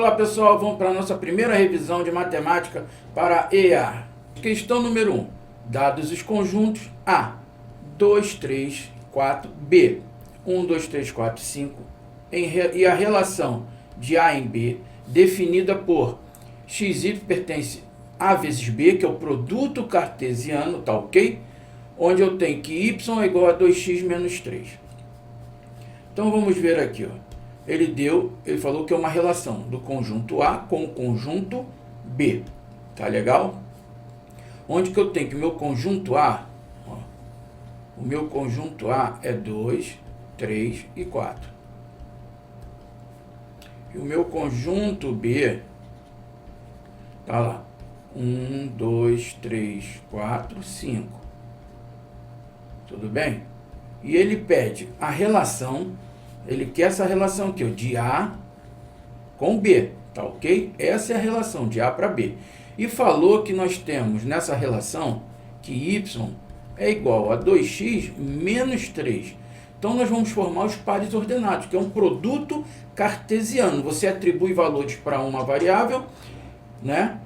Olá pessoal, vamos para a nossa primeira revisão de matemática para EA. Questão número 1. Dados os conjuntos A, 2, 3, 4, B, 1, 2, 3, 4, 5, e a relação de A em B, definida por XY pertence A vezes B, que é o produto cartesiano, tá ok? Onde eu tenho que Y é igual a 2x menos 3. Então vamos ver aqui, ó. Ele falou que é uma relação do conjunto A com o conjunto B. Tá legal? Onde que eu tenho que o meu conjunto A, ó, o meu conjunto A é 2, 3 e 4. E o meu conjunto B tá lá. 1, 2, 3, 4, 5. Tudo bem? E ele pede a relação. Ele quer essa relação aqui, ó, de A com B, tá ok? Essa é a relação de A para B. E falou que nós temos nessa relação que Y é igual a 2x menos 3. Então nós vamos formar os pares ordenados, que é um produto cartesiano. Você atribui valores para uma variável, né?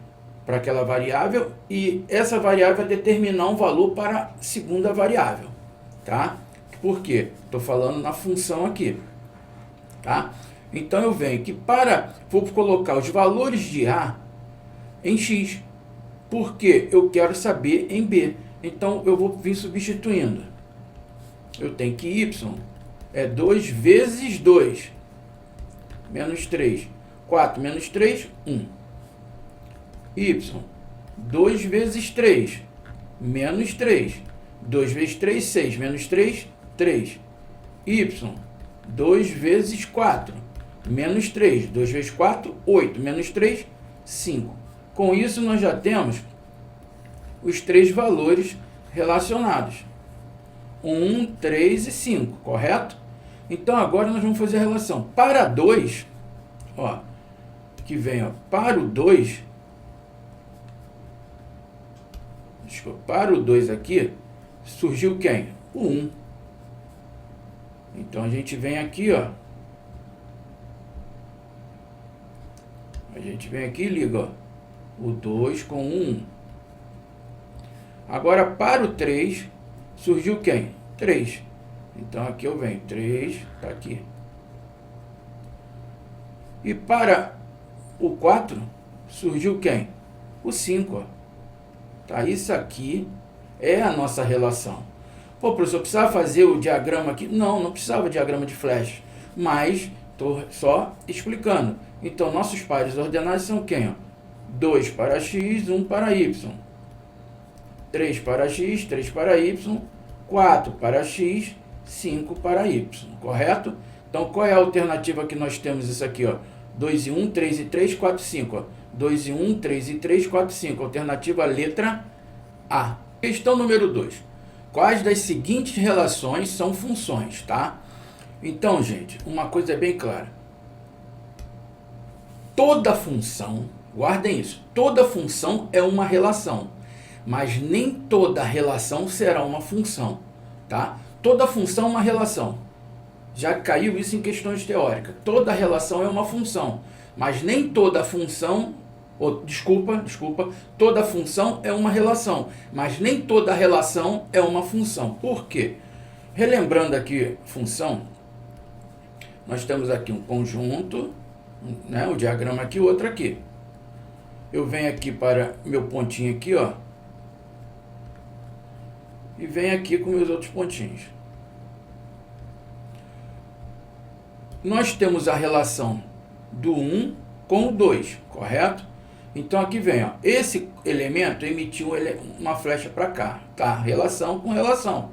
Para aquela variável, e essa variável vai determinar um valor para a segunda variável, tá? Por quê? Estou falando na função aqui. Tá? Então eu venho que vou colocar os valores de A em X, porque eu quero saber em B. Então eu vou vir substituindo. Eu tenho que Y é 2 vezes 2, menos 3. 4 menos 3, 1. Y, 2 vezes 3, menos 3. 2 vezes 3, 6, menos 3, 3. Y, 2 vezes 4, menos 3. 2 vezes 4, 8. Menos 3, 5. Com isso, nós já temos os três valores relacionados. 1, 3 e 5, correto? Então, agora nós vamos fazer a relação. Para 2, ó, que vem, ó, para o 2, para o 2 aqui, surgiu quem? O 1. Então, a gente vem aqui, ó. A gente vem aqui e liga, ó, o 2 com o 1. Agora, para o 3, surgiu quem? 3. Então, aqui eu venho. 3, tá aqui. E para o 4, surgiu quem? O 5, ó. Tá? Isso aqui é a nossa relação. Pô, professor, precisava fazer o diagrama aqui? Não, não precisava de diagrama de flash. Mas, estou só explicando. Então, nossos pares ordenados são quem? Ó? 2 para x, 1 para y. 3 para x, 3 para y. 4 para x, 5 para y. Correto? Então, qual é a alternativa que nós temos isso aqui? Ó? 2 e 1, 3 e 3, 4 e 5. Ó. 2 e 1, 3 e 3, 4 e 5. Alternativa letra A. Questão número 2. Quais das seguintes relações são funções, tá? Então, gente, uma coisa é bem clara. Toda função, guardem isso, toda função é uma relação, mas nem toda relação será uma função, tá? Toda função é uma relação. Já caiu isso em questões teóricas. Toda relação é uma função, mas nem toda função... Desculpa, toda função é uma relação, mas nem toda relação é uma função. Por quê? Relembrando aqui função, nós temos aqui um conjunto, né, o diagrama aqui, outro aqui. Eu venho aqui para meu pontinho aqui, ó, e venho aqui com meus outros pontinhos. Nós temos a relação do 1 com o 2, correto? Então, aqui vem, ó, esse elemento emitiu uma flecha para cá, tá? Relação com relação.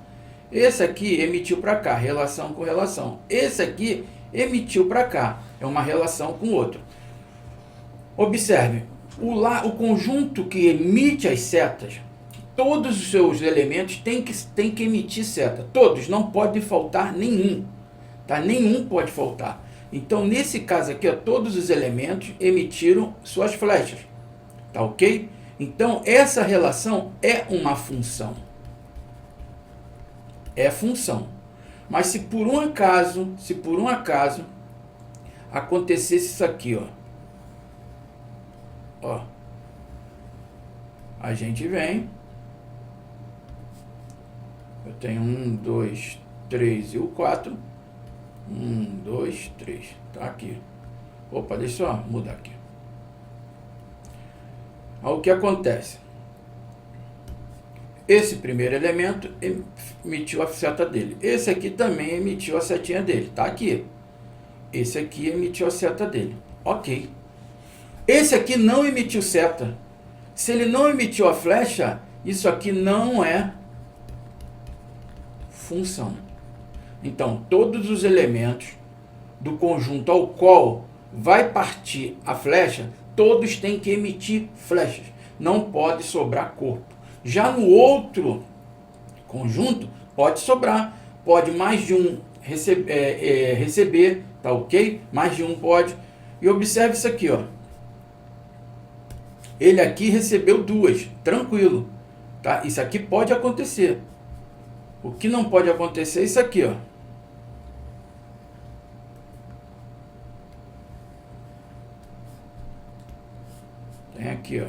Esse aqui emitiu para cá, relação com relação. Esse aqui emitiu para cá, é uma relação com o outro. Observe, o conjunto que emite as setas, todos os seus elementos têm que emitir seta. Todos, não pode faltar nenhum, tá? Nenhum pode faltar. Então, nesse caso aqui, ó, todos os elementos emitiram suas flechas. Tá ok? Então, essa relação é uma função. É função. Mas se por um acaso acontecesse isso aqui, ó, Ó, a gente vem, eu tenho 1, 2, 3 e o 4, 1, 2, 3, tá aqui. Opa, deixa eu mudar aqui. Aí, o que acontece? Esse primeiro elemento emitiu a seta dele. Esse aqui também emitiu a setinha dele. Tá aqui. Esse aqui emitiu a seta dele. Ok. Esse aqui não emitiu seta. Se ele não emitiu a flecha, isso aqui não é função. Então, todos os elementos do conjunto ao qual vai partir a flecha, todos têm que emitir flechas. Não pode sobrar corpo. Já no outro conjunto, pode sobrar. Pode mais de um receber, tá ok? Mais de um pode. E observe isso aqui, ó. Ele aqui recebeu 2, tranquilo. Tá? Isso aqui pode acontecer. O que não pode acontecer é isso aqui, ó. Tem aqui, ó.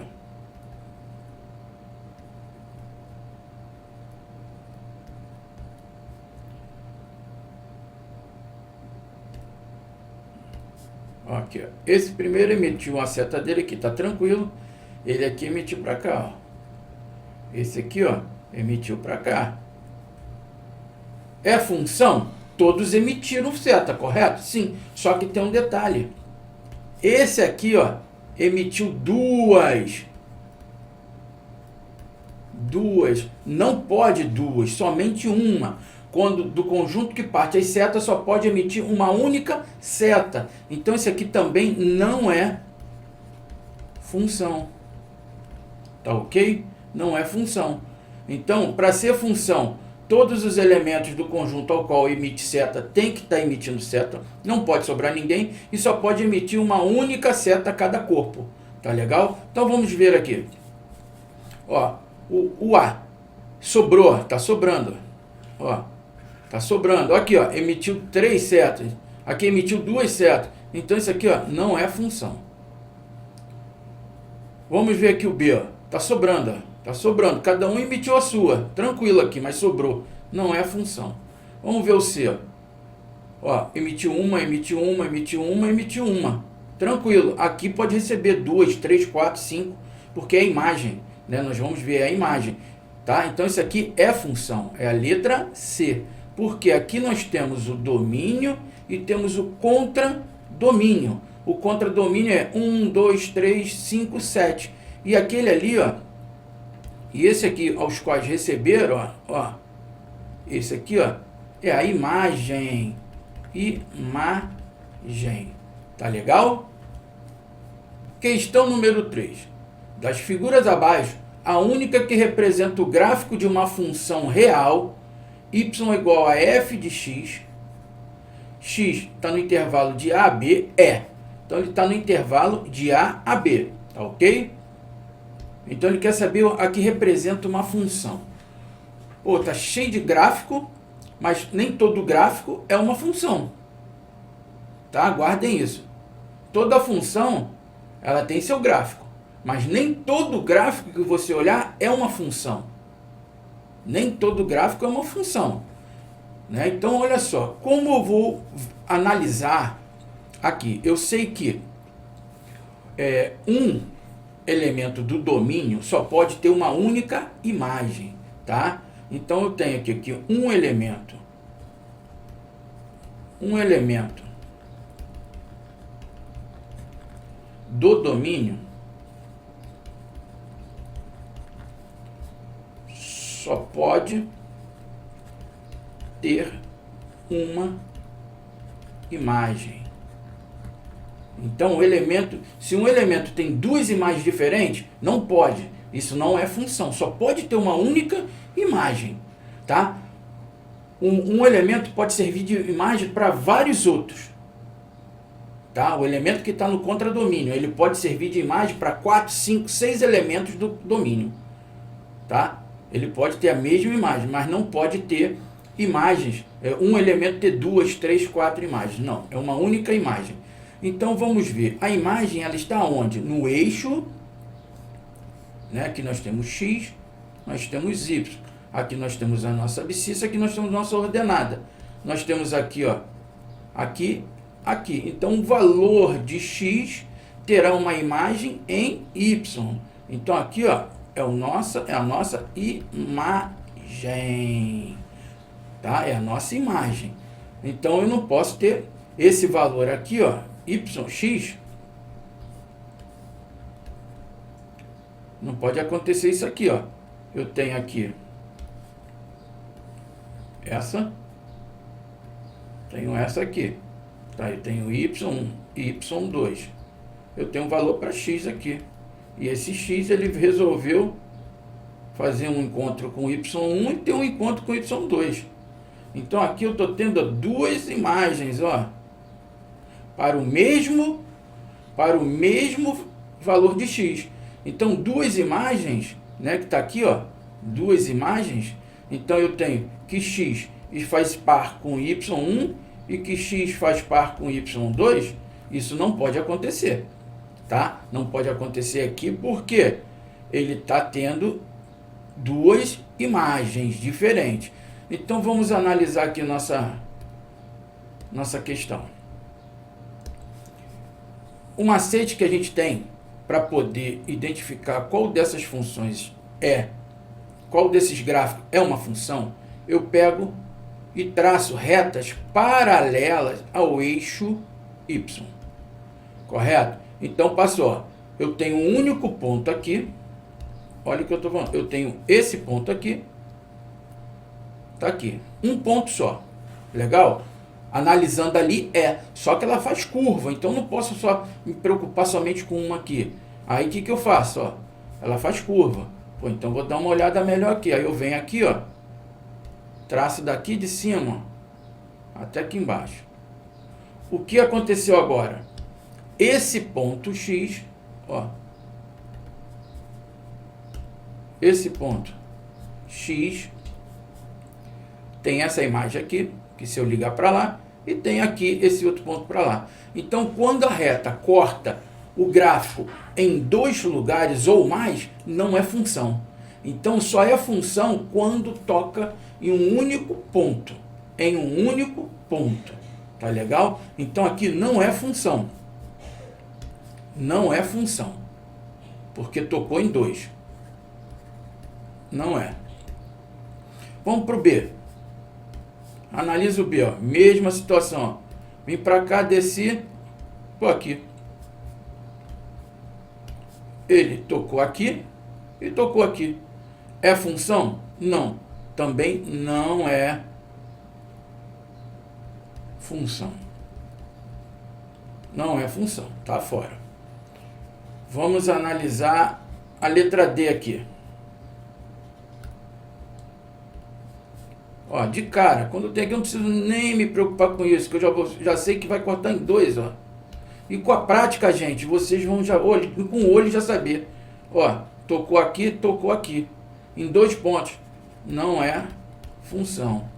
Aqui, ó. Esse primeiro emitiu uma seta dele aqui, tá tranquilo. Ele aqui emitiu para cá, ó. Esse aqui, ó, emitiu para cá. É função? Todos emitiram seta, correto? Sim. Só que tem um detalhe. Esse aqui, ó, emitiu duas. Não pode duas, somente uma. Quando do conjunto que parte as setas só pode emitir uma única seta. Então esse aqui também não é função. Tá ok? Não é função. Então, para ser função, todos os elementos do conjunto ao qual emite seta tem que estar emitindo seta. Não pode sobrar ninguém e só pode emitir uma única seta a cada corpo. Tá legal? Então vamos ver aqui. Ó, o A sobrou, tá sobrando. Ó, tá sobrando. Aqui, ó, emitiu 3 setas. Aqui emitiu 2 setas. Então isso aqui, ó, não é função. Vamos ver aqui o B, ó. Tá sobrando, ó. Tá sobrando. Cada um emitiu a sua. Tranquilo aqui, mas sobrou. Não é função. Vamos ver o C, ó. Ó, emitiu uma, emitiu uma, emitiu uma, emitiu uma. Tranquilo. Aqui pode receber 2, 3, 4, 5, porque é a imagem, né? Nós vamos ver a imagem, tá? Então isso aqui é função, é a letra C. Porque aqui nós temos o domínio e temos o contradomínio. O contradomínio é 1, 2, 3, 5, 7. E aquele ali, ó, e esse aqui aos quais receberam, ó, esse aqui, ó, é a imagem. Imagem. Tá legal? Questão número 3. Das figuras abaixo, a única que representa o gráfico de uma função real, y igual a f de x, x está no intervalo de a a b, é. Então ele está no intervalo de a a b, tá ok? Então ele quer saber a que representa uma função. Pô, tá cheio de gráfico, mas nem todo gráfico é uma função. Tá? Guardem isso. Toda função, ela tem seu gráfico, mas nem todo gráfico que você olhar é uma função. Nem todo gráfico é uma função, né? Então, olha só, como eu vou analisar aqui? Eu sei que um elemento do domínio só pode ter uma única imagem, tá? Então, eu tenho aqui um elemento do domínio só pode ter uma imagem. Então, o elemento, se um elemento tem duas imagens diferentes, não pode. Isso não é função, só pode ter uma única imagem, tá? Um elemento pode servir de imagem para vários outros. Tá? O elemento que está no contradomínio, ele pode servir de imagem para 4, 5, 6 elementos do domínio. Tá? Ele pode ter a mesma imagem, mas não pode ter imagens. Um elemento ter 2, 3, 4 imagens. Não, é uma única imagem. Então vamos ver. A imagem ela está onde? No eixo né? Aqui nós temos x, nós temos y. Aqui nós temos a nossa abscissa, aqui nós temos nossa ordenada. Nós temos aqui, ó, aqui, aqui. Então, o valor de x terá uma imagem em y. Então, aqui, ó, é a nossa imagem, tá? É a nossa imagem. Então, eu não posso ter esse valor aqui, ó, yx. Não pode acontecer isso aqui, ó. Eu tenho aqui essa, tenho essa aqui, tá? Eu tenho y1, y2. Eu tenho um valor para x aqui. E esse x, ele resolveu fazer um encontro com y1 e ter um encontro com y2. Então, aqui eu estou tendo duas imagens, ó, para o mesmo valor de x. Então, duas imagens, né, que está aqui, ó, duas imagens. Então, eu tenho que x faz par com y1 e que x faz par com y2. Isso não pode acontecer, tá? Não pode acontecer aqui porque ele está tendo duas imagens diferentes. Então, vamos analisar aqui nossa questão. O macete que a gente tem para poder identificar qual dessas funções qual desses gráficos é uma função, eu pego e traço retas paralelas ao eixo y. Correto? Então, passou. Eu tenho um único ponto aqui. Olha o que eu estou falando. Eu tenho esse ponto aqui. Está aqui. Um ponto só. Legal? Analisando ali só que ela faz curva. Então, não posso só me preocupar somente com uma aqui. Aí, o que eu faço? Ó, ela faz curva. Pô, então, vou dar uma olhada melhor aqui. Aí, eu venho aqui, ó. Traço daqui de cima até aqui embaixo. O que aconteceu agora? Esse ponto X, ó. Esse ponto X tem essa imagem aqui, que se eu ligar para lá, e tem aqui esse outro ponto para lá. Então, quando a reta corta o gráfico em dois lugares ou mais, não é função. Então, só é função quando toca em um único ponto. Em um único ponto. Tá legal? Então, aqui não é função. Não é função. Porque tocou em dois. Não é. Vamos para o B. Analisa o B, ó. Mesma situação. Ó. Vim para cá, desci. Tô aqui. Ele tocou aqui e tocou aqui. É função? Não. Também não é função. Não é função. Tá fora. Vamos analisar a letra D aqui. Ó, de cara, quando tem aqui eu não preciso nem me preocupar com isso, que eu já sei que vai cortar em dois, ó. E com a prática, gente, vocês vão com o olho já saber. Ó, tocou aqui, em dois pontos. Não é função.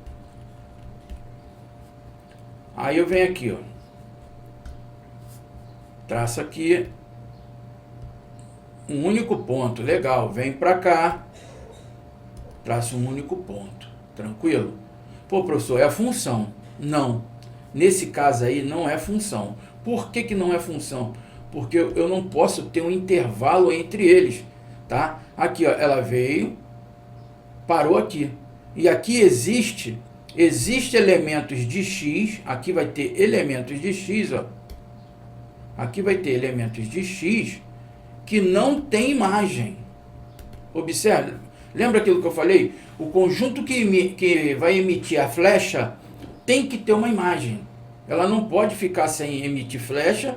Aí eu venho aqui, ó. Traço aqui um único ponto, legal. Vem para cá, traço um único ponto. Tranquilo? Pô, professor, é a função. Não. Nesse caso aí, não é função. Por que não é função? Porque eu não posso ter um intervalo entre eles, tá? Aqui, ó, ela veio, parou aqui. E aqui existe elementos de x, aqui vai ter elementos de x, ó. Aqui vai ter elementos de x que não tem imagem. Observe. Lembra aquilo que eu falei? O conjunto que vai emitir a flecha tem que ter uma imagem. Ela não pode ficar sem emitir flecha,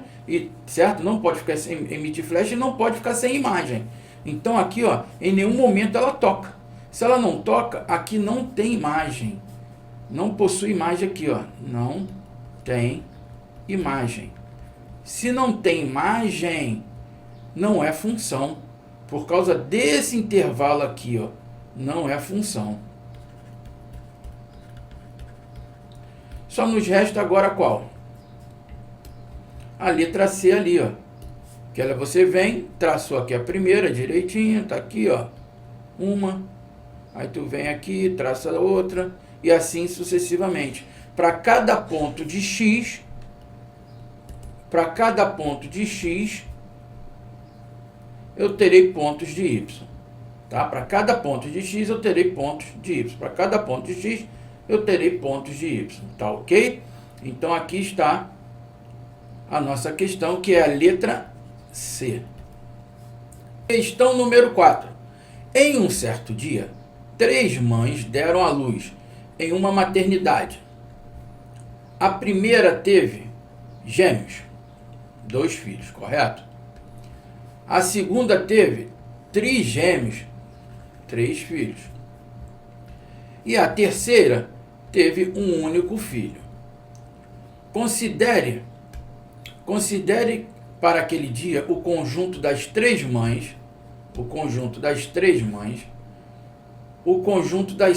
certo? Não pode ficar sem emitir flecha e não pode ficar sem imagem. Então aqui, ó, em nenhum momento ela toca. Se ela não toca, aqui não tem imagem. Não possui imagem aqui, ó. Não tem imagem. Se não tem imagem, não é função. Por causa desse intervalo aqui, ó, não é função. Só nos resta agora qual? A letra C ali, ó. Que ela, você vem, traçou aqui a primeira direitinho, tá aqui, ó, uma, aí tu vem aqui, traça a outra, e assim sucessivamente. Para cada ponto de x, eu terei pontos de y. Tá? Para cada ponto de x, eu terei pontos de y. Para cada ponto de x, eu terei pontos de y. Tá ok? Então, aqui está a nossa questão, que é a letra C. Questão número 4. Em um certo dia, 3 mães deram à luz em uma maternidade. A primeira teve gêmeos, 2 filhos, correto? A segunda teve trigêmeos, 3 filhos. E a terceira teve um único filho. Considere para aquele dia o conjunto das 3 mães, o conjunto das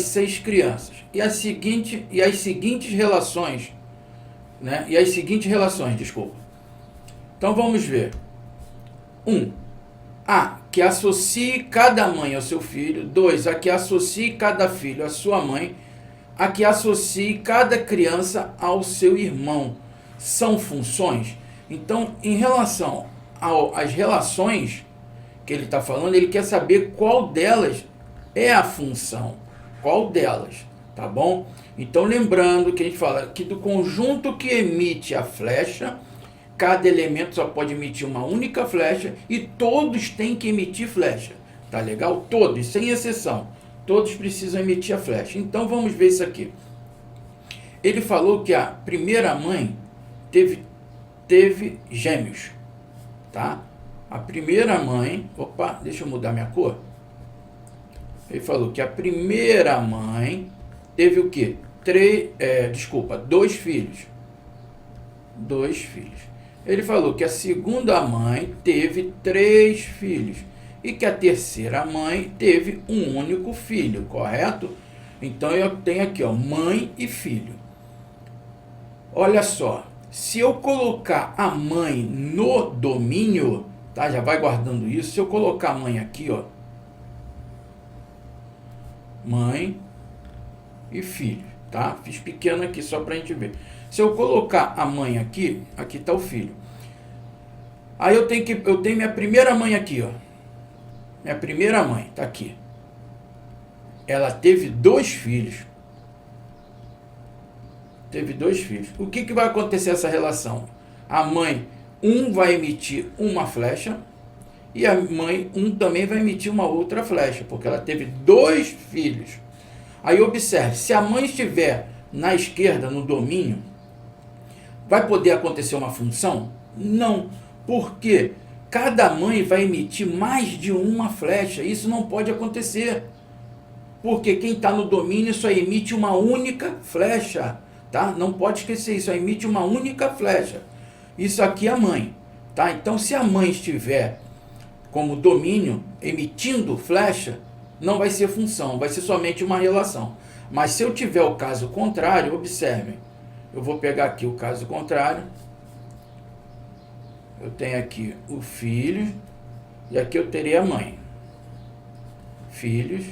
6 crianças. E as seguintes relações, né? Desculpa. Então vamos ver. 1. A que associe cada mãe ao seu filho. 2. A que associe cada filho à sua mãe. A que associe cada criança ao seu irmão. São funções. Então, em relação às relações que ele está falando, ele quer saber qual delas é a função. Qual delas, tá bom? Então, lembrando que a gente fala que do conjunto que emite a flecha, cada elemento só pode emitir uma única flecha e todos têm que emitir flecha. Tá legal? Todos, sem exceção. Todos precisam emitir a flecha. Então, vamos ver isso aqui. Ele falou que a primeira mãe teve gêmeos, tá? A primeira mãe... Opa, deixa eu mudar minha cor. Ele falou que a primeira mãe teve o quê? 2 filhos. 2 filhos. Ele falou que a segunda mãe teve 3 filhos. E que a terceira mãe teve um único filho, correto? Então, eu tenho aqui, ó, mãe e filho. Olha só. Se eu colocar a mãe no domínio, tá? Já vai guardando isso. Se eu colocar a mãe aqui, ó. Mãe e filho, tá? Fiz pequeno aqui só pra gente ver. Se eu colocar a mãe aqui, aqui tá o filho. Aí eu tenho minha primeira mãe aqui, ó. Minha primeira mãe tá aqui. Ela teve 2 filhos. Teve 2 filhos. O que vai acontecer essa relação? A mãe, vai emitir uma flecha, e a mãe, também vai emitir uma outra flecha, porque ela teve 2 filhos. Aí observe, se a mãe estiver na esquerda, no domínio, vai poder acontecer uma função? Não, porque cada mãe vai emitir mais de uma flecha. Isso não pode acontecer, porque quem está no domínio só emite uma única flecha. Tá? Não pode esquecer isso, emite uma única flecha. Isso aqui é a mãe. Tá? Então, se a mãe estiver como domínio, emitindo flecha, não vai ser função, vai ser somente uma relação. Mas se eu tiver o caso contrário, observem. Eu vou pegar aqui o caso contrário. Eu tenho aqui o filho, e aqui eu terei a mãe. Filhos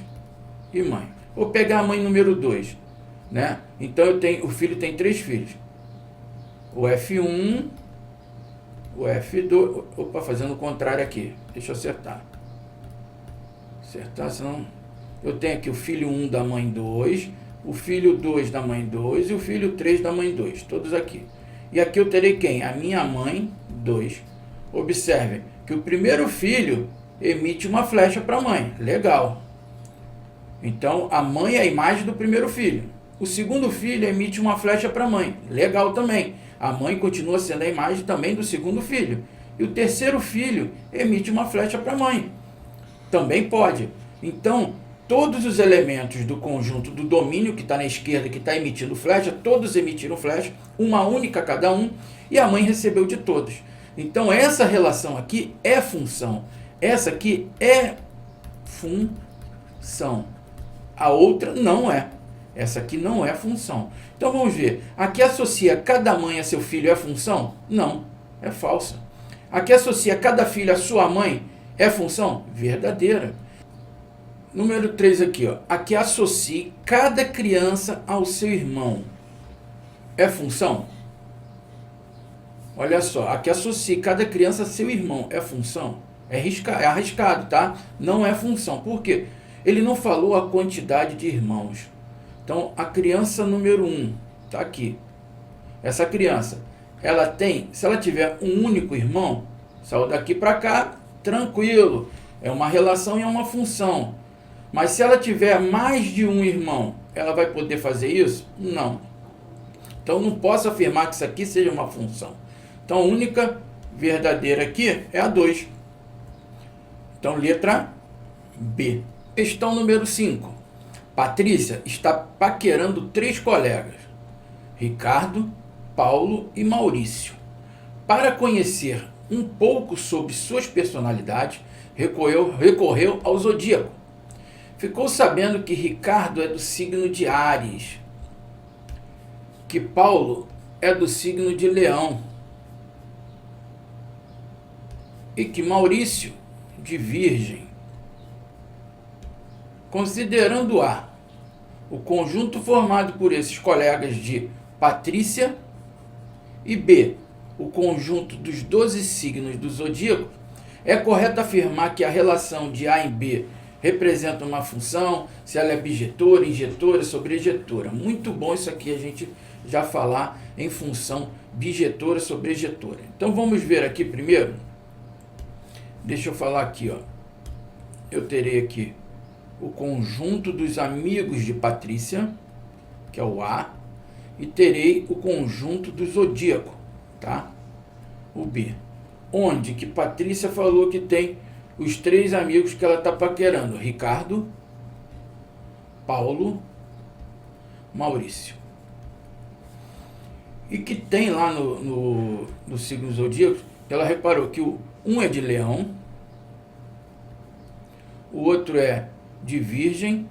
e mãe. Vou pegar a mãe número 2. Né? Então o filho tem 3 filhos. O F1, o F2, opa, fazendo o contrário aqui. Deixa eu acertar, senão eu tenho aqui o filho 1 da mãe 2, o filho 2 da mãe 2 e o filho 3 da mãe 2, todos aqui. E aqui eu terei quem? A minha mãe 2. Observe que o primeiro filho emite uma flecha para a mãe. Legal. Então a mãe é a imagem do primeiro filho. O segundo filho emite uma flecha para a mãe. Legal também. A mãe continua sendo a imagem também do segundo filho. E o terceiro filho emite uma flecha para a mãe. Também pode. Então, todos os elementos do conjunto do domínio, que está na esquerda, que está emitindo flecha, todos emitiram flecha, uma única cada um, e a mãe recebeu de todos. Então, essa relação aqui é função. Essa aqui é função. A outra não é. Essa aqui não é função. Então, vamos ver. Aqui associa cada mãe a seu filho é função? Não, é falsa. A que associa cada filho à sua mãe é função verdadeira. Número 3 aqui, ó. A que associe cada criança ao seu irmão é função? Olha só, a que associe cada criança a seu irmão é função? É arriscado, tá? Não é função. Por quê? Ele não falou a quantidade de irmãos. Então, a criança número 1, tá aqui. Essa criança, ela tem, se ela tiver um único irmão, saiu daqui para cá, tranquilo. É uma relação e é uma função. Mas se ela tiver mais de um irmão, ela vai poder fazer isso? Não. Então, não posso afirmar que isso aqui seja uma função. Então, a única verdadeira aqui é a 2. Então, letra B. Questão número 5. Patrícia está paquerando 3 colegas, Ricardo, Paulo e Maurício. Para conhecer um pouco sobre suas personalidades, recorreu ao zodíaco. Ficou sabendo que Ricardo é do signo de Áries, que Paulo é do signo de Leão e que Maurício de Virgem. Considerando A, o conjunto formado por esses colegas de Patrícia, e B, o conjunto dos 12 signos do zodíaco, é correto afirmar que a relação de A em B representa uma função, se ela é bijetora, injetora, sobrejetora. Muito bom isso aqui a gente já falar em função bijetora, sobrejetora. Então vamos ver aqui primeiro. Deixa eu falar aqui, ó. Eu terei aqui o conjunto dos amigos de Patrícia, que é o A, e terei o conjunto do zodíaco, tá? O B. Onde que Patrícia falou que tem os 3 amigos que ela está paquerando: Ricardo, Paulo, Maurício. E que tem lá no signo zodíaco, ela reparou que um é de Leão, o outro é de Virgem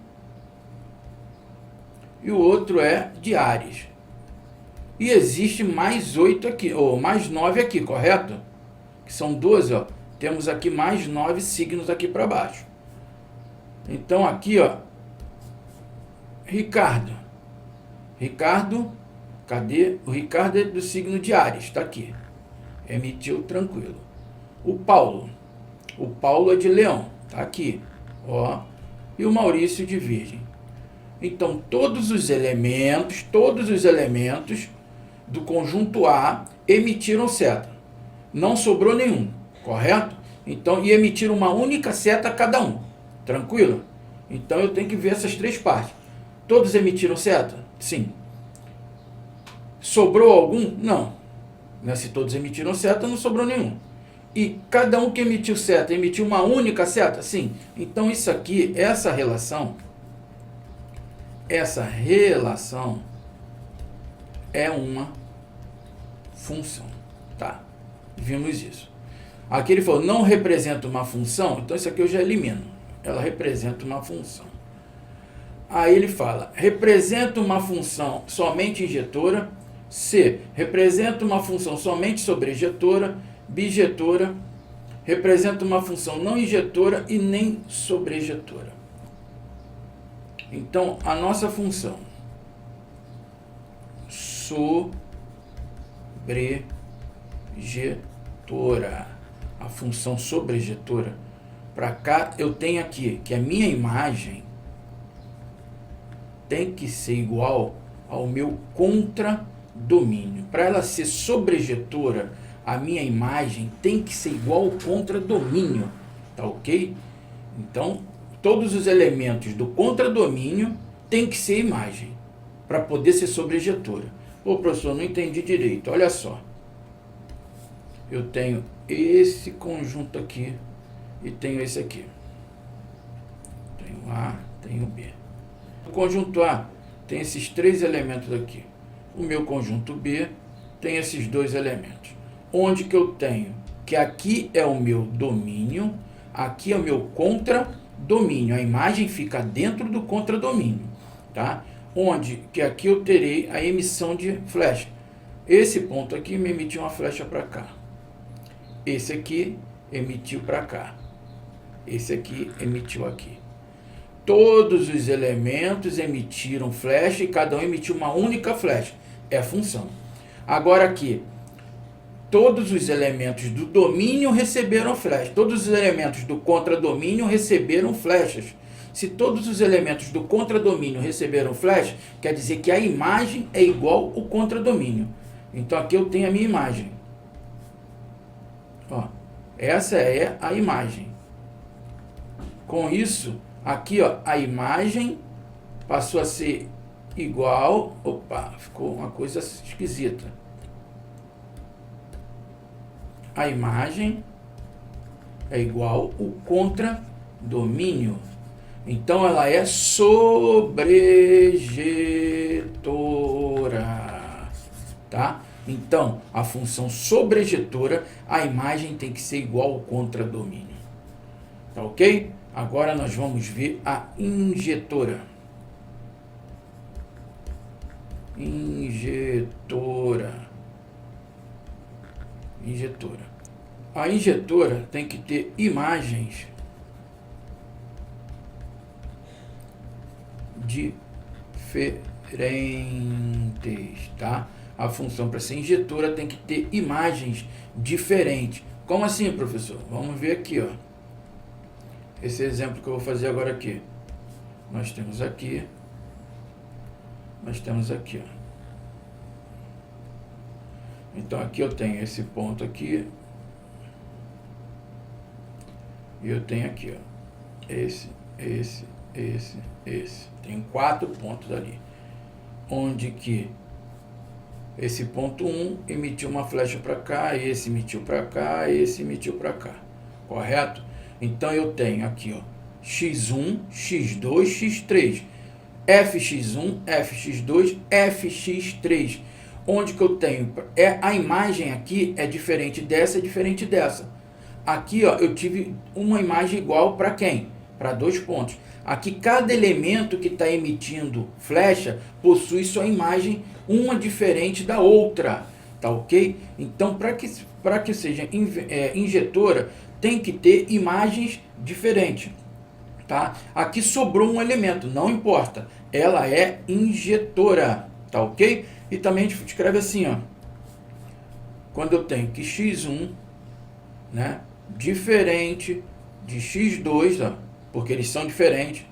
e o outro é de Áries. E existe mais 8 aqui, ou mais 9 aqui, correto? Que são 12, ó. Temos aqui mais 9 signos aqui para baixo. Então aqui, ó, Ricardo, cadê? O Ricardo é do signo de Áries, está aqui. Emitiu tranquilo. O Paulo é de Leão, está aqui, ó. E o Maurício de Virgem. Então todos os elementos do conjunto A emitiram seta. Não sobrou nenhum, correto? Então, e emitiram uma única seta cada um. Tranquilo? Então eu tenho que ver essas 3 partes. Todos emitiram seta? Sim. Sobrou algum? Não. Se todos emitiram seta, não sobrou nenhum. E cada um que emitiu seta, emitiu uma única seta? Sim. Então isso aqui, essa relação é uma função, tá? Vimos isso. Aqui ele falou, não representa uma função, então isso aqui eu já elimino. Ela representa uma função. Aí ele fala, representa uma função somente injetora, C, representa uma função somente sobrejetora, bijetora, representa uma função não injetora e nem sobrejetora. Então, a nossa função sobrejetora, a função sobrejetora, para cá eu tenho aqui que a minha imagem tem que ser igual ao meu contradomínio. Para ela ser sobrejetora, a minha imagem tem que ser igual ao contradomínio, tá ok? Então, todos os elementos do contradomínio tem que ser imagem, para poder ser sobrejetora. Ô professor, não entendi direito, olha só. Eu tenho esse conjunto aqui e tenho esse aqui. Tenho A, tenho B. O conjunto A tem esses 3 elementos aqui. O meu conjunto B tem esses 2 elementos. Onde que eu tenho? Que aqui é o meu domínio, aqui é o meu contradomínio. A imagem fica dentro do contradomínio, tá? Onde que aqui eu terei a emissão de flecha. Esse ponto aqui me emitiu uma flecha para cá. esse aqui emitiu para cá. Esse aqui emitiu aqui. Todos os elementos emitiram flecha e cada um emitiu uma única flecha. É a função. Agora aqui, todos os elementos do domínio receberam flecha. Todos os elementos do contradomínio receberam flechas. Se todos os elementos do contradomínio receberam flecha, quer dizer que a imagem é igual ao contradomínio. Então aqui eu tenho a minha imagem. Ó, essa é a imagem. Com isso, aqui ó, a imagem passou a ser igual... Opa, ficou uma coisa esquisita. A imagem é igual ao contradomínio. Então ela é sobrejetora, tá? Então a função sobrejetora, a imagem tem que ser igual ao contradomínio, tá ok? Agora nós vamos ver a injetora. Injetora. A injetora tem que ter imagens diferentes, tá? A função para ser injetora tem que ter imagens diferentes. Como assim, professor? Vamos ver aqui, ó. Esse exemplo que eu vou fazer agora aqui. Nós temos aqui, ó. Então aqui eu tenho esse ponto aqui. E eu tenho aqui, ó. Esse. Tem 4 pontos ali. Onde que esse ponto 1 emitiu uma flecha para cá, esse emitiu para cá, esse emitiu para cá. Correto? Então eu tenho aqui, ó, x1, x2, x3. fx1, fx2, fx3. Onde que eu tenho? A imagem aqui é diferente dessa, é diferente dessa. Aqui, ó, eu tive uma imagem igual para quem? Para 2 pontos. Aqui, cada elemento que está emitindo flecha possui sua imagem, uma diferente da outra, tá ok? Então, para que seja injetora, tem que ter imagens diferentes, tá? Aqui sobrou um elemento, não importa, ela é injetora, tá ok? E também a gente escreve assim, ó, quando eu tenho que x1, né, diferente de x2, ó, porque eles são diferentes,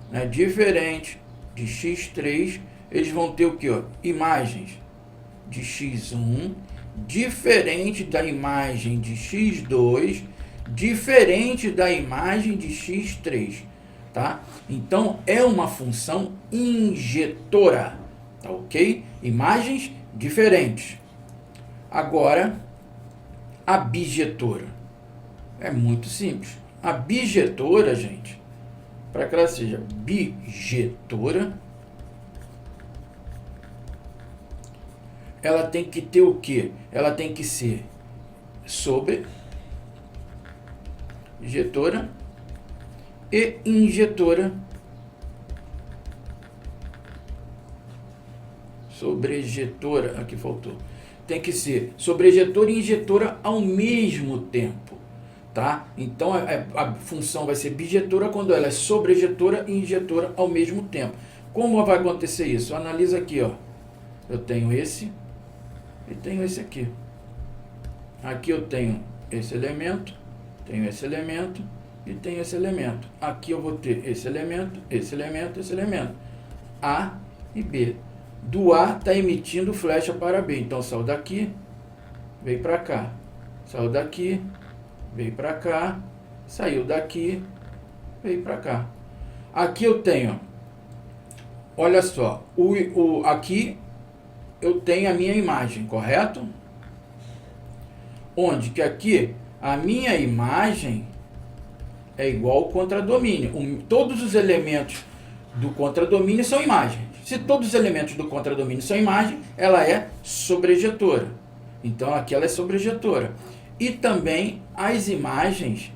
né? Diferente de x3, eles vão ter o que? Imagens de x1, diferente da imagem de x2, diferente da imagem de x3, tá? Então, é uma função injetora, tá ok? Imagens diferentes. Agora, a bijetora. É muito simples. A bijetora, gente, para que ela seja bijetora, ela tem que ter o quê? Ela tem que ser sobrejetora e injetora. Sobrejetora, aqui faltou. Tem que ser sobrejetora e injetora ao mesmo tempo. Tá? Então a função vai ser bijetora quando ela é sobrejetora e injetora ao mesmo tempo. Como vai acontecer isso? Analisa aqui, ó. Eu tenho esse e tenho esse aqui. Aqui eu tenho esse elemento, tenho esse elemento e tenho esse elemento. Aqui eu vou ter esse elemento, esse elemento, esse elemento. A e B. Do A está emitindo flecha para B. Então saiu daqui, veio para cá. Saiu daqui, veio para cá, saiu daqui, veio para cá. Aqui eu tenho, olha só, aqui eu tenho a minha imagem, correto? Onde que aqui a minha imagem é igual ao contradomínio. Todos os elementos do contradomínio são imagens. Se todos os elementos do contradomínio são imagem, ela é sobrejetora. Então aqui ela é sobrejetora. E também as imagens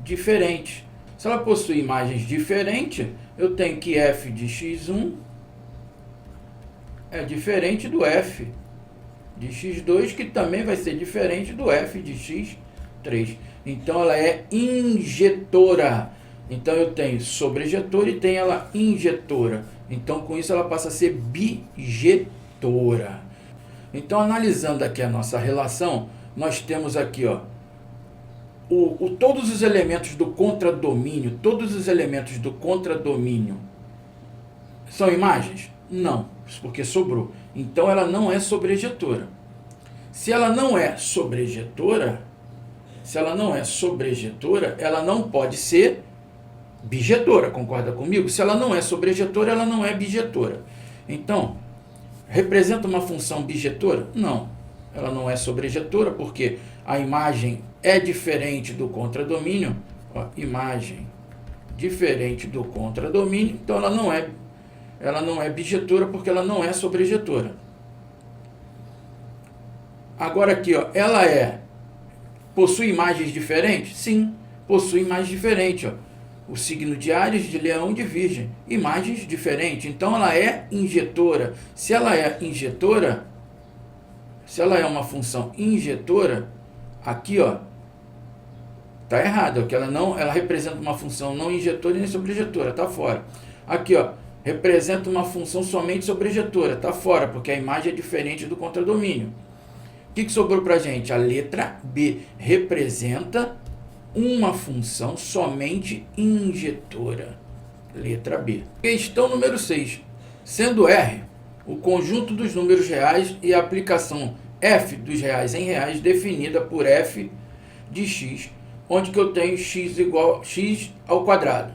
diferentes. Se ela possui imagens diferentes, eu tenho que f de x1 é diferente do f de x2, que também vai ser diferente do f de x3. Então, ela é injetora. Então, eu tenho sobrejetora e tenho ela injetora. Então, com isso, ela passa a ser bijetora. Então, analisando aqui a nossa relação, nós temos aqui, ó, todos os elementos do contradomínio. Todos os elementos do contradomínio são imagens? Não, porque sobrou. Então, ela não é sobrejetora. Se ela não é sobrejetora, ela não pode ser bijetora, concorda comigo? Se ela não é sobrejetora, ela não é bijetora. Então, representa uma função bijetora? Não, ela não é sobrejetora, porque a imagem é diferente do contradomínio. Ó, imagem diferente do contradomínio, então ela não é bijetora, porque ela não é sobrejetora. Agora aqui, ó, ela possui imagens diferentes? Sim, possui imagens diferentes, ó. O signo de Áries, de Leão, de Virgem, imagens diferentes. Então ela é injetora. Se ela é injetora, se ela é uma função injetora, aqui, ó, tá errado, porque ela representa uma função não injetora e nem sobrejetora, tá fora. Aqui, ó, representa uma função somente sobrejetora, tá fora, porque a imagem é diferente do contradomínio. O que sobrou pra gente? A letra B representa uma função somente injetora. Letra B. Questão número 6. Sendo R o conjunto dos números reais e a aplicação f dos reais em reais definida por f de x, onde que eu tenho x igual a x ao quadrado.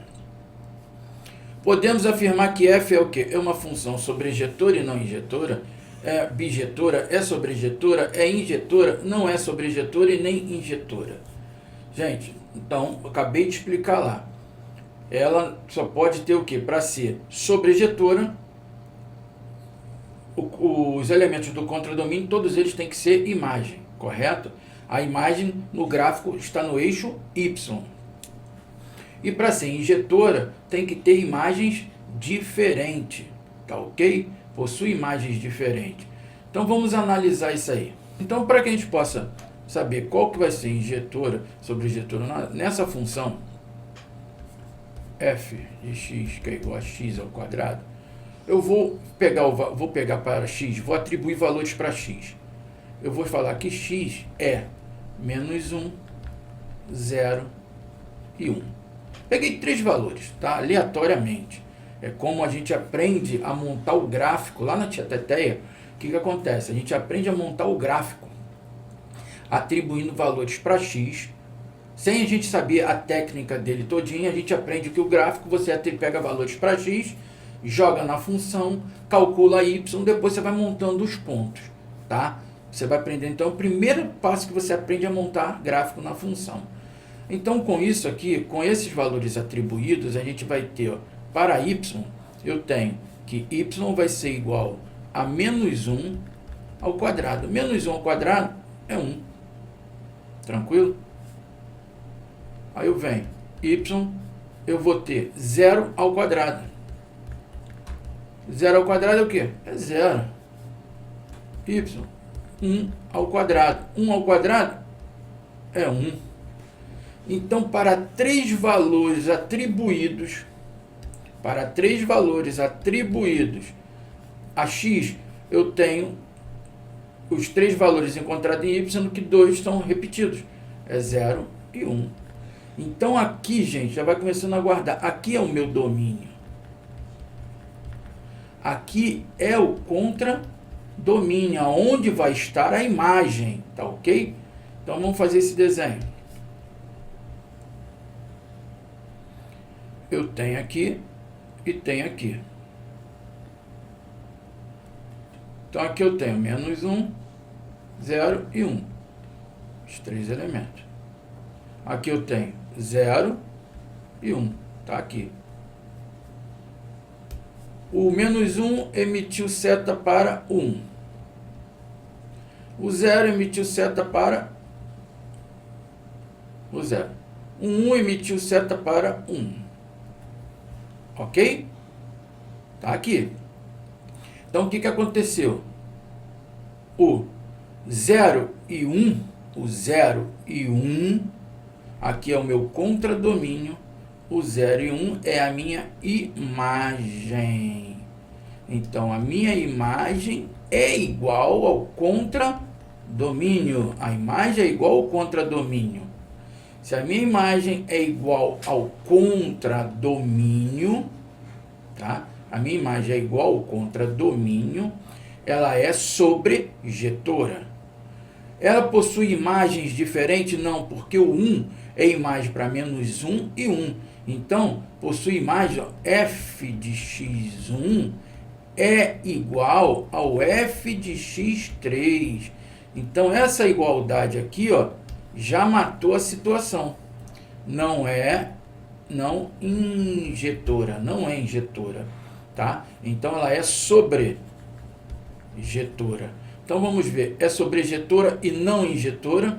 Podemos afirmar que f é o quê? É uma função sobrejetora e não injetora? É bijetora? É sobrejetora? É injetora? Não é sobrejetora e nem injetora. Gente, então, eu acabei de explicar lá. Ela só pode ter o quê? Para ser sobrejetora, os elementos do contradomínio, todos eles têm que ser imagem, correto? A imagem no gráfico está no eixo Y. E para ser injetora, tem que ter imagens diferentes, tá ok? Possui imagens diferentes. Então, vamos analisar isso aí. Então, para que a gente possa saber qual que vai ser injetora, sobrejetora nessa função f de x, que é igual a x ao quadrado, eu vou pegar para x, vou atribuir valores para x. Eu vou falar que x é menos 1, 0 e 1. Peguei 3 valores, tá? Aleatoriamente. É como a gente aprende a montar o gráfico lá na Tia Teteia. O que acontece? A gente aprende a montar o gráfico atribuindo valores para x, sem a gente saber a técnica dele todinha. A gente aprende que o gráfico, você pega valores para x, joga na função, calcula y, depois você vai montando os pontos, tá? Você vai aprender, então, o primeiro passo que você aprende a montar gráfico na função. Então, com isso aqui, com esses valores atribuídos, a gente vai ter, ó, para y, eu tenho que y vai ser igual a menos 1 ao quadrado. Menos 1 ao quadrado é 1. Tranquilo? Aí eu venho, y, eu vou ter 0 ao quadrado. 0 ao quadrado é o quê? É 0. Y, 1 ao quadrado. 1 ao quadrado é 1. Então, para 3 valores atribuídos, a x, eu tenho os 3 valores encontrados em y, que 2 estão repetidos. É 0 e 1. Então, aqui, gente, já vai começando a guardar. Aqui é o meu domínio. Aqui é o contradomínio, onde vai estar a imagem, tá ok? Então, vamos fazer esse desenho. Eu tenho aqui e tenho aqui. Então, aqui eu tenho menos 1, 0 e 1. Os 3 elementos. Aqui eu tenho 0 e 1. Tá aqui. O menos 1 emitiu seta para 1. O 0 emitiu seta para o 0. O 1 emitiu seta para 1. Ok? Tá aqui. Então, o que aconteceu? O 0 e 1, o 0 e 1, aqui é o meu contradomínio, o 0 e 1 é a minha imagem. Então, a minha imagem é igual ao contradomínio. A imagem é igual ao contradomínio. Se a minha imagem é igual ao contradomínio, tá? A minha imagem é igual ao contradomínio, ela é sobrejetora. Ela possui imagens diferentes? Não, porque o 1 é imagem para menos 1 e 1. Então, possui imagem, ó, f de x1 é igual ao f de x3. Então, essa igualdade aqui, ó, já matou a situação. Não é injetora, tá? Então, ela é sobrejetora. Então, vamos ver, é sobrejetora e não injetora,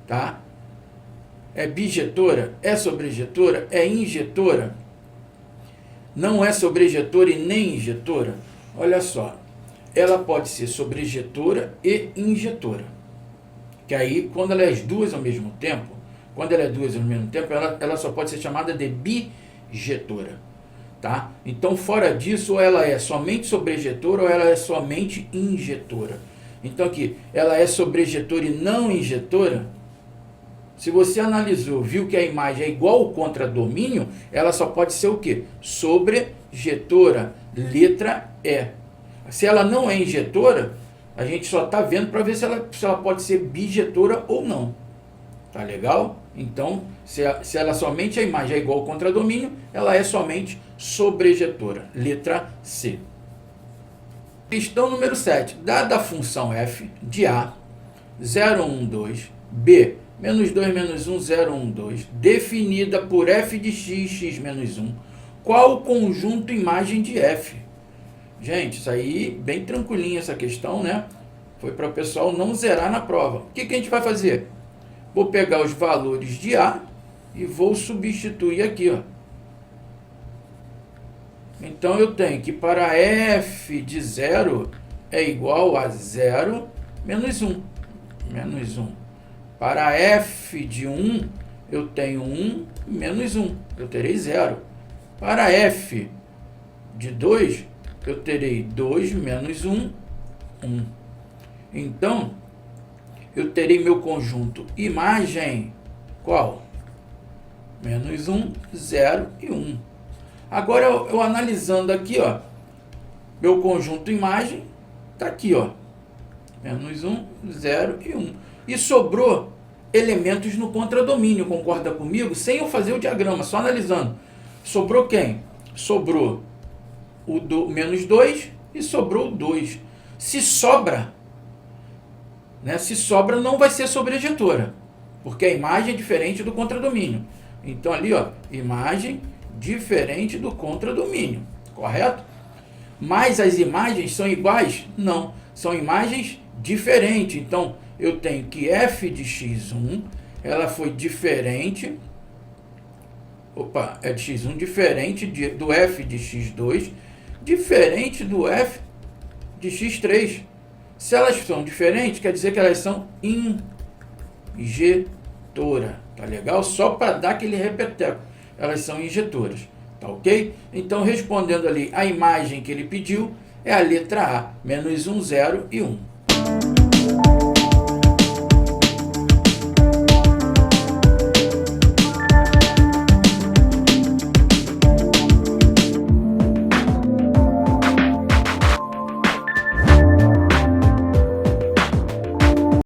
tá? É bijetora, é sobrejetora, é injetora, não é sobrejetora e nem injetora. Olha só, ela pode ser sobrejetora e injetora. Que aí, quando ela é as duas ao mesmo tempo, ela só pode ser chamada de bijetora, tá? Então, fora disso, ou ela é somente sobrejetora ou ela é somente injetora. Então, aqui, ela é sobrejetora e não injetora. Se você analisou, viu que a imagem é igual ao contradomínio, ela só pode ser o quê? Sobrejetora, letra E. Se ela não é injetora, a gente só está vendo para ver se ela pode ser bijetora ou não. Tá legal? Então, se ela somente a imagem é igual ao contradomínio, ela é somente sobrejetora, letra C. Questão número 7. Dada a função f de A, 0, 1, 2, B, menos 2, menos 1, 0, 1, 2, definida por f de x, x menos 1, qual o conjunto imagem de f? Gente, isso aí, bem tranquilinho essa questão, né? Foi para o pessoal não zerar na prova. O que a gente vai fazer? Vou pegar os valores de A e vou substituir aqui, ó. Então, eu tenho que para f de 0 é igual a 0 menos 1. Menos 1. Para f de 1, eu tenho 1 menos 1. Eu terei 0. Para f de 2, eu terei 2 menos 1, 1. Então, eu terei meu conjunto imagem, qual? Menos 1, 0 e 1. Agora, eu analisando aqui, ó, meu conjunto imagem está aqui, ó, menos 1, 0 e 1. E sobrou elementos no contradomínio, concorda comigo? Sem eu fazer o diagrama, só analisando. Sobrou quem? Sobrou o menos 2 e sobrou o 2. Se sobra, né? Se sobra, não vai ser sobrejetora, porque a imagem é diferente do contradomínio. Então, ali, ó, imagem diferente do contradomínio, correto? Mas as imagens são iguais? Não, são imagens diferentes. Então, eu tenho que f de x1, ela foi diferente, é de x1 diferente do f de x2, diferente do f de x3. Se elas são diferentes, quer dizer que elas são injetora, tá legal? Só para dar aquele repeteco, elas são injetoras, tá ok? Então, respondendo ali, a imagem que ele pediu é a letra A, menos 1, 0 e 1.